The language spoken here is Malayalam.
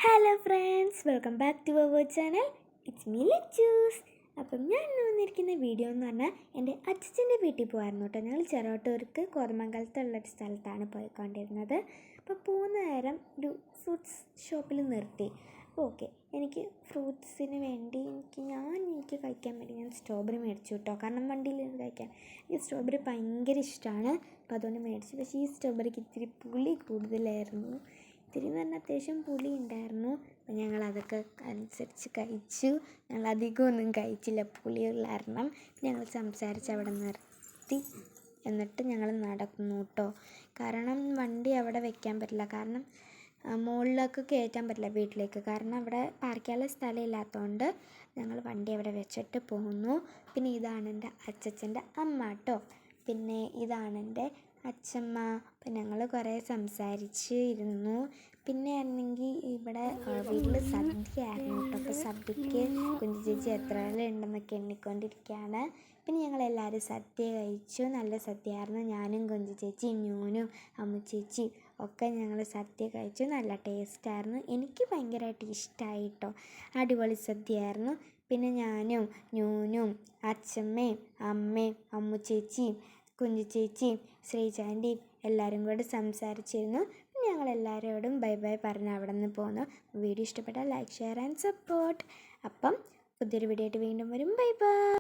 Hello friends, welcome back to our channel. It's me Lachus. അപ്പം ഞാൻ ഇന്ന് വന്നിരിക്കുന്ന വീഡിയോ എന്ന് പറഞ്ഞാൽ എൻ്റെ അച്ഛൻ്റെ വീട്ടിൽ പോകായിരുന്നു കേട്ടോ. ഞങ്ങൾ ചെറുവട്ടൂർക്ക് കോതമംഗലത്തുള്ളൊരു സ്ഥലത്താണ് പോയിക്കൊണ്ടിരുന്നത്. അപ്പോൾ പോകുന്ന നേരം ഒരു ഫ്രൂട്ട്സ് ഷോപ്പിൽ നിർത്തി. ഓക്കെ, എനിക്ക് ഫ്രൂട്ട്സിന് വേണ്ടി എനിക്ക് കഴിക്കാൻ വേണ്ടി ഞാൻ സ്ട്രോബെറി മേടിച്ചു കേട്ടോ. കാരണം വണ്ടിയിൽ നിന്ന് കഴിക്കാൻ എനിക്ക് സ്ട്രോബെറി ഭയങ്കര ഇഷ്ടമാണ്. അപ്പോൾ അതുകൊണ്ട് മേടിച്ചു. പക്ഷേ ഈ സ്ട്രോബെറിക്ക് ഇത്തിരി പുളി കൂടുതലായിരുന്നു. ഇത്തിരി എന്ന് പറഞ്ഞാൽ അത്യാവശ്യം പുളി ഉണ്ടായിരുന്നു. അപ്പം ഞങ്ങളതൊക്കെ അനുസരിച്ച് കഴിച്ചു. ഞങ്ങൾ അധികമൊന്നും കഴിച്ചില്ല, പുളിയുള്ള കാരണം. ഞങ്ങൾ സംസാരിച്ച് അവിടെ നിർത്തി. എന്നിട്ട് ഞങ്ങൾ നടന്നു കേട്ടോ. കാരണം വണ്ടി അവിടെ വെക്കാൻ പറ്റില്ല. കാരണം മുകളിലേക്ക് കയറ്റാൻ പറ്റില്ല വീട്ടിലേക്ക്. കാരണം അവിടെ പാർക്ക് ചെയ്യാനുള്ള സ്ഥലം ഇല്ലാത്തതുകൊണ്ട് ഞങ്ങൾ വണ്ടി അവിടെ വെച്ചിട്ട് പോകുന്നു. പിന്നെ ഇതാണ് എൻ്റെ അച്ചച്ചൻ്റെ അമ്മ കേട്ടോ. പിന്നെ ഇതാണ് എൻ്റെ അച്ഛമ്മ. അപ്പം ഞങ്ങൾ കുറേ സംസാരിച്ച് ഇരുന്നു. പിന്നെ ആയിരുന്നെങ്കിൽ ഇവിടെ വീട്ടിൽ സദ്യ ആയിരുന്നു കേട്ടോ. അപ്പോൾ സദ്യക്ക് കുഞ്ചു ചേച്ചി എത്ര ഉണ്ടെന്നൊക്കെ എണ്ണിക്കൊണ്ടിരിക്കുകയാണ്. പിന്നെ ഞങ്ങളെല്ലാവരും സദ്യ കഴിച്ചു. നല്ല സദ്യ ആയിരുന്നു. ഞാനും കുഞ്ചു ചേച്ചി, ന്യൂനും അമ്മു ചേച്ചി ഒക്കെ ഞങ്ങൾ സദ്യ കഴിച്ചു. നല്ല ടേസ്റ്റായിരുന്നു. എനിക്ക് ഭയങ്കരമായിട്ട് ഇഷ്ടമായി കേട്ടോ. അടിപൊളി സദ്യയായിരുന്നു. പിന്നെ ഞാനും ന്യൂനും അച്ഛമ്മയും അമ്മയും അമ്മു ചേച്ചിയും കുഞ്ചു ചേച്ചിയും ശ്രീചാൻ്റിയും എല്ലാവരും കൂടെ സംസാരിച്ചിരുന്നു. ഞങ്ങളെല്ലാവരോടും ബൈ ബൈ പറഞ്ഞ് അവിടെ നിന്ന് പോന്നു. വീഡിയോ ഇഷ്ടപ്പെട്ടാൽ ലൈക്ക്, ഷെയർ ആൻഡ് സപ്പോർട്ട്. അപ്പം പുതിയൊരു വീഡിയോ ആയിട്ട് വീണ്ടും വരും. Bye bye.